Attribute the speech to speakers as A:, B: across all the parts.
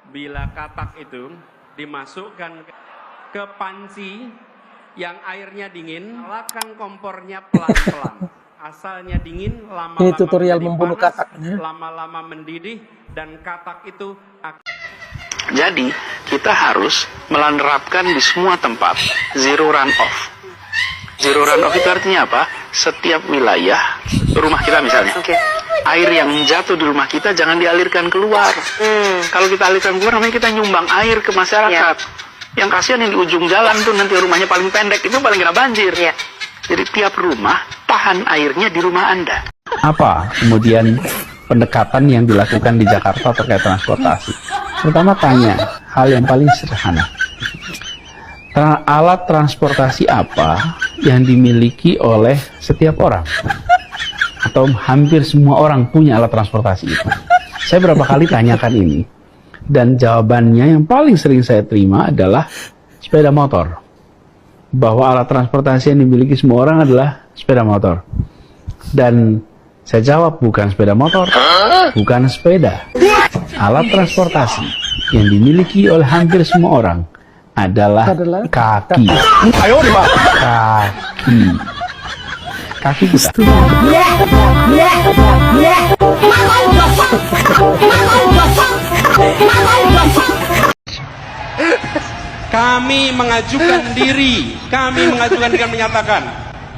A: bila katak itu dimasukkan ke panci yang airnya dingin, nyalakan kompornya pelan-pelan. Asalnya dingin, lama-lama
B: Ini tutorial
A: menjadi
B: membunuh
A: panas,
B: kataknya.
A: lama-lama mendidih, dan katak itu akan...
C: Jadi, kita harus menerapkan di semua tempat zero runoff. Zero runoff itu artinya apa? Setiap wilayah, rumah kita misalnya, air yang jatuh di rumah kita jangan dialirkan keluar. Kalau kita alirkan keluar, namanya kita nyumbang air ke masyarakat. Yang kasihan yang di ujung jalan tuh nanti rumahnya paling pendek, itu paling kena banjir. Jadi tiap rumah, tahan airnya di rumah Anda.
D: Apa kemudian pendekatan yang dilakukan di Jakarta terkait transportasi? Pertama tanya hal yang paling sederhana. Alat transportasi apa yang dimiliki oleh setiap orang? Atau hampir semua orang punya alat transportasi itu? Saya berapa kali tanyakan ini. Dan jawabannya yang paling sering saya terima adalah sepeda motor. Bahwa alat transportasi yang dimiliki semua orang adalah sepeda motor. Dan saya jawab, bukan sepeda motor, bukan sepeda. Alat transportasi yang dimiliki oleh hampir semua orang adalah kaki. Kaki kita.
A: Kami mengajukan diri dengan menyatakan,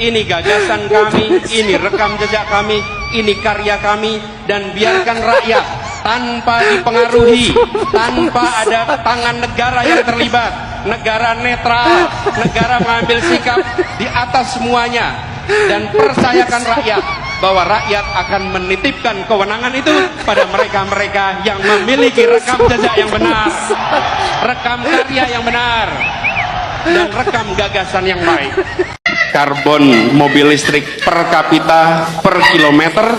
A: ini gagasan kami, ini rekam jejak kami, ini karya kami, dan biarkan rakyat tanpa dipengaruhi, tanpa ada tangan negara yang terlibat, negara netral, negara mengambil sikap di atas semuanya, dan percayakan rakyat bahwa rakyat akan menitipkan kewenangan itu pada mereka-mereka yang memiliki rekam jejak yang benar, rekam karya yang benar, dan rekam gagasan yang baik. Karbon mobil listrik per kapita per kilometer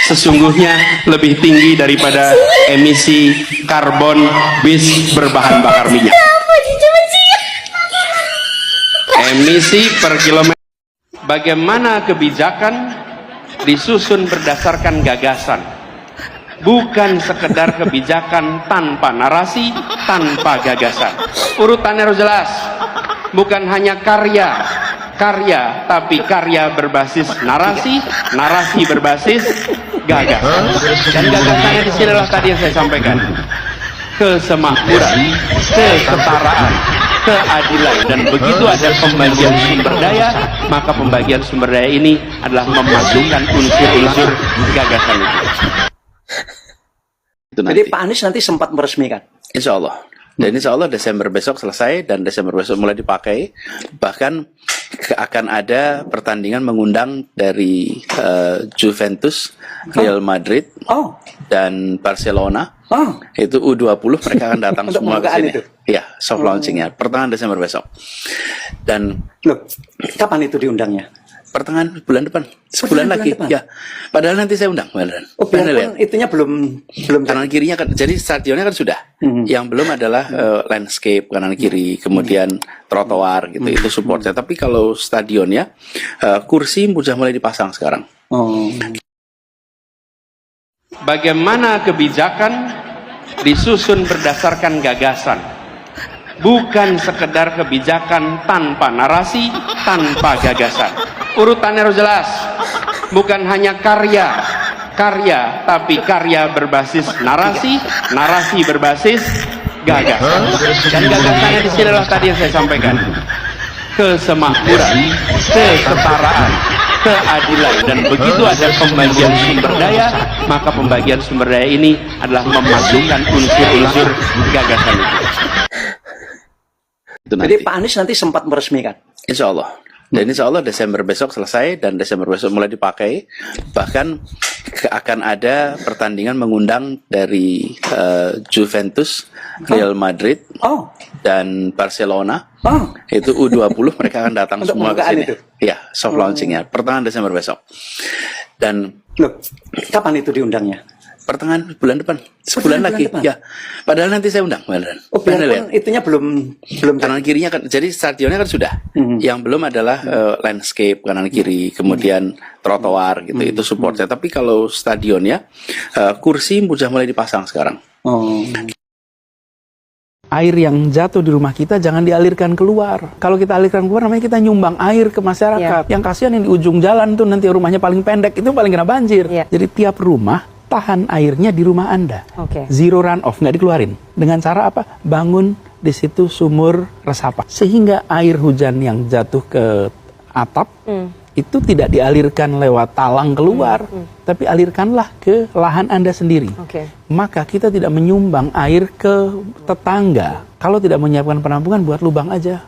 A: sesungguhnya lebih tinggi daripada emisi karbon bis berbahan bakar minyak. Emisi per kilometer. Bagaimana kebijakan disusun berdasarkan gagasan, bukan sekedar kebijakan tanpa narasi, tanpa gagasan. Urutannya harus jelas, bukan hanya karya, tapi karya berbasis narasi, narasi berbasis gagasan. Dan gagasannya di sini adalah tadi yang saya sampaikan: kesemakmuran, kesetaraan, keadilan. Dan begitu ada pembagian sumber daya, maka pembagian sumber daya ini adalah memasukkan unsur-unsur gagasan itu.
E: Jadi Pak Anies nanti sempat meresmikan?
C: Insya Allah. Dan insya Allah Desember besok selesai, dan Desember besok mulai dipakai. Bahkan akan ada pertandingan mengundang dari Juventus, Real Madrid, dan Barcelona. Itu U20, mereka akan datang semua ke sini. Ya, soft launchingnya pertengahan Desember besok. Dan
E: loh, kapan itu diundangnya?
C: Pertengahan bulan depan, sebulan lagi. Ya, padahal nanti saya undang.
E: Biarpun itunya belum
C: kanan kirinya kan, jadi stadionnya kan sudah. Yang belum adalah landscape kanan kiri, kemudian trotoar gitu, itu supportnya. Tapi kalau stadionnya, kursi sudah mulai dipasang sekarang.
A: Bagaimana kebijakan disusun berdasarkan gagasan, bukan sekedar kebijakan tanpa narasi, tanpa gagasan. Urutannya harus jelas, bukan hanya karya, tapi karya berbasis narasi, narasi berbasis gagasan. Dan gagasannya di sini adalah tadi yang saya sampaikan: kesemakmuran, kesetaraan, keadilan. Dan begitu ada pembagian sumber daya, maka pembagian sumber daya ini adalah memasukkan unsur-unsur gagasan itu.
E: Jadi Pak Anies nanti sempat meresmikan?
C: Insya Allah. Dan insya Allah Desember besok selesai, dan Desember besok mulai dipakai. Bahkan akan ada pertandingan mengundang dari Juventus, Real Madrid, dan Barcelona. Itu U20, mereka akan datang semua ke sini. Ya, soft launchingnya pertengahan Desember besok. Dan
E: loh, kapan itu diundangnya?
C: Pertengahan bulan depan, sebulan lagi. Ya, padahal nanti saya undang.
E: Biarpun itunya belum
C: kanan kirinya kan, jadi stadionnya kan sudah. Yang belum adalah landscape kanan kiri, kemudian trotoar gitu, itu supportnya. Tapi kalau stadionnya, kursi sudah mulai dipasang sekarang.
D: air yang jatuh di rumah kita jangan dialirkan keluar. Kalau kita alirkan keluar namanya kita nyumbang air ke masyarakat. Yang kasihan yang di ujung jalan tuh nanti rumahnya paling pendek itu paling kena banjir. Jadi tiap rumah tahan airnya di rumah Anda. Zero runoff, nggak dikeluarin. Dengan cara apa? Bangun di situ sumur resapan. Sehingga air hujan yang jatuh ke atap itu tidak dialirkan lewat talang keluar, tapi alirkanlah ke lahan Anda sendiri. Maka kita tidak menyumbang air ke tetangga. Kalau tidak menyiapkan penampungan, buat lubang aja.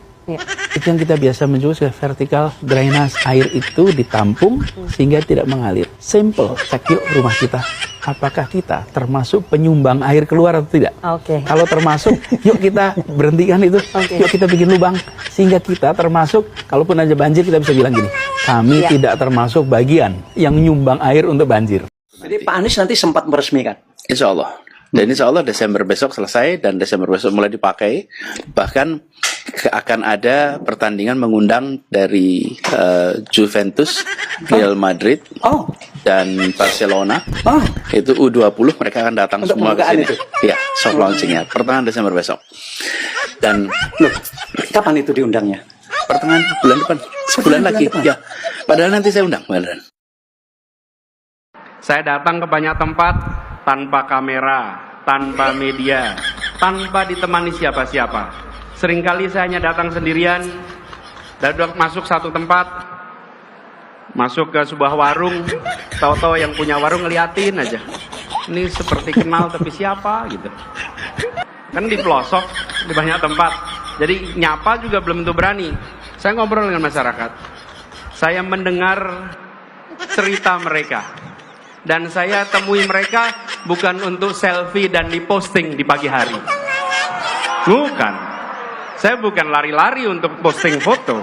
D: Itu yang kita biasa menyebut vertical drainage. Air itu ditampung sehingga tidak mengalir. Simple, cek yuk rumah kita. Apakah kita termasuk penyumbang air keluar atau tidak? Kalau termasuk, yuk kita berhentikan itu. Yuk kita bikin lubang. Sehingga kita termasuk, kalaupun aja banjir kita bisa bilang gini, kami tidak termasuk bagian yang nyumbang air untuk banjir.
E: Jadi Pak Anies nanti sempat meresmikan.
C: Insya Allah. Dan insya Allah Desember besok selesai dan Desember besok mulai dipakai. Bahkan akan ada pertandingan mengundang dari Juventus, Real Madrid, dan Barcelona. Itu U20 mereka akan datang untuk semua ke sini. Ya, soft launchingnya pertengahan Desember besok. Dan
E: Loh, kapan itu diundangnya?
C: pertengahan bulan depan, sebulan lagi. Ya, padahal nanti saya undang, beneran.
A: Saya datang ke banyak tempat tanpa kamera, tanpa media, tanpa ditemani siapa-siapa. Seringkali saya hanya datang sendirian, dan masuk satu tempat, masuk ke sebuah warung, tahu-tahu yang punya warung ngeliatin aja. Ini seperti kenal tapi siapa gitu. Kan di pelosok, di banyak tempat. Jadi nyapa juga belum tentu berani. Saya ngobrol dengan masyarakat. Saya mendengar cerita mereka. Dan saya temui mereka bukan untuk selfie dan diposting di pagi hari. Bukan. Saya bukan lari-lari untuk posting foto.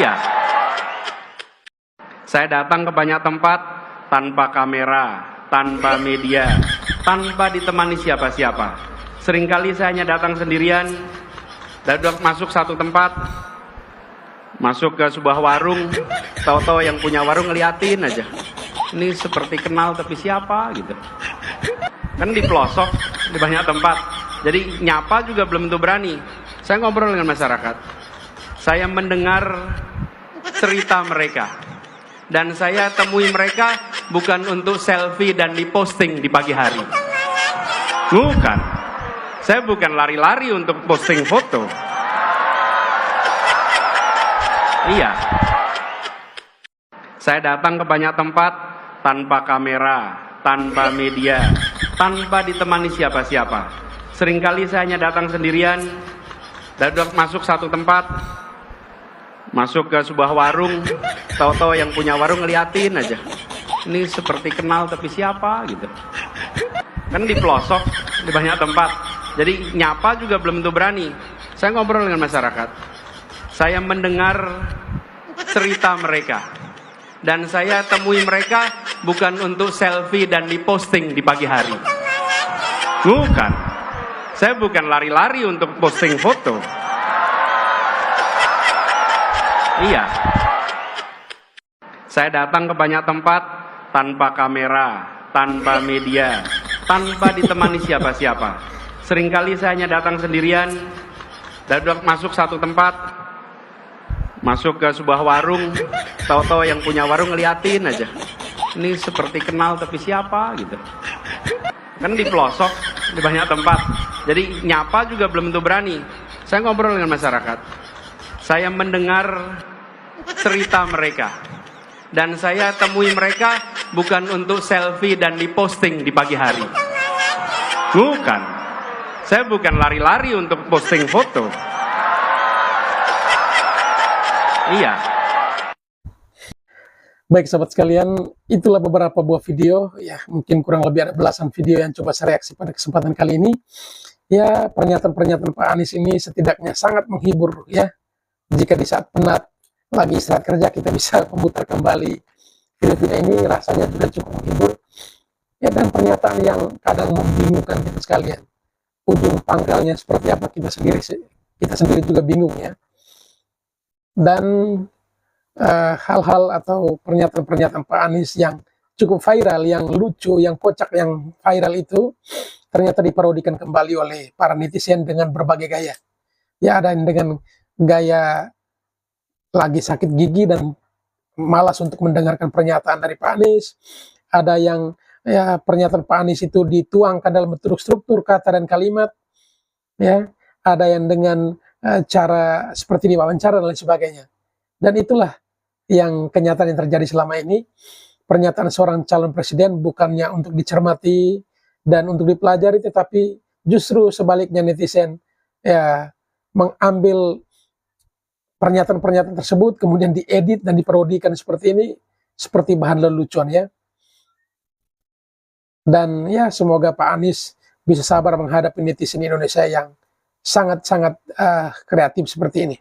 A: Iya. Saya datang ke banyak tempat tanpa kamera, tanpa media, tanpa ditemani siapa-siapa. Seringkali saya hanya datang sendirian, dan masuk satu tempat, masuk ke sebuah warung, tahu-tahu yang punya warung ngeliatin aja. Ini seperti kenal tapi siapa gitu. Kan di pelosok, di banyak tempat. Jadi nyapa juga belum tentu berani. Saya ngobrol dengan masyarakat. Saya mendengar cerita mereka. Dan saya temui mereka bukan untuk selfie dan diposting di pagi hari. Bukan. Saya bukan lari-lari untuk posting foto. Iya. Saya datang ke banyak tempat tanpa kamera, tanpa media, tanpa ditemani siapa-siapa. Seringkali saya hanya datang sendirian, dan masuk satu tempat, masuk ke sebuah warung, tahu-tahu yang punya warung ngeliatin aja. Ini seperti kenal tapi siapa gitu. Kan di pelosok, di banyak tempat. Jadi nyapa juga belum tentu berani. Saya ngobrol dengan masyarakat. Saya mendengar cerita mereka. Dan saya temui mereka bukan untuk selfie dan diposting di pagi hari. Bukan. Saya bukan lari-lari untuk posting foto. Iya. Saya datang ke banyak tempat tanpa kamera, tanpa media, tanpa ditemani siapa-siapa. Seringkali saya hanya datang sendirian, dan masuk satu tempat, masuk ke sebuah warung, tahu-tahu yang punya warung ngeliatin aja. Ini seperti kenal tapi siapa gitu. Kan di pelosok, di banyak tempat. Jadi nyapa juga belum tentu berani. Saya ngobrol dengan masyarakat. Saya mendengar cerita mereka. Dan saya temui mereka bukan untuk selfie dan diposting di pagi hari. Bukan. Saya bukan lari-lari untuk posting foto. Iya.
B: Baik sahabat sekalian, itulah beberapa buah video, ya mungkin kurang lebih ada belasan video yang coba saya reaksi pada kesempatan kali ini. Ya, pernyataan-pernyataan Pak Anies ini setidaknya sangat menghibur ya. Jika di saat penat, lagi istirahat kerja, kita bisa memutar kembali video-video ini, rasanya juga cukup menghibur. Ya, dan pernyataan yang kadang membingungkan kita sekalian. Ujung pangkalnya seperti apa kita sendiri juga bingung ya. Dan hal-hal atau pernyataan-pernyataan Pak Anies yang cukup viral, yang lucu, yang kocak, yang viral itu ternyata diparodikan kembali oleh para netizen dengan berbagai gaya. Ya, ada yang dengan gaya lagi sakit gigi dan malas untuk mendengarkan pernyataan dari Pak Anies. Ada yang ya pernyataan Pak Anies itu dituangkan dalam bentuk struktur kata dan kalimat. Ya, ada yang dengan cara seperti diwawancara dan lain sebagainya. Dan itulah yang kenyataan yang terjadi selama ini. Pernyataan seorang calon presiden bukannya untuk dicermati dan untuk dipelajari, tetapi justru sebaliknya netizen ya mengambil pernyataan-pernyataan tersebut kemudian diedit dan diparodikan seperti ini, seperti bahan lelucon ya. Dan ya semoga Pak Anies bisa sabar menghadapi netizen Indonesia yang sangat-sangat kreatif seperti ini.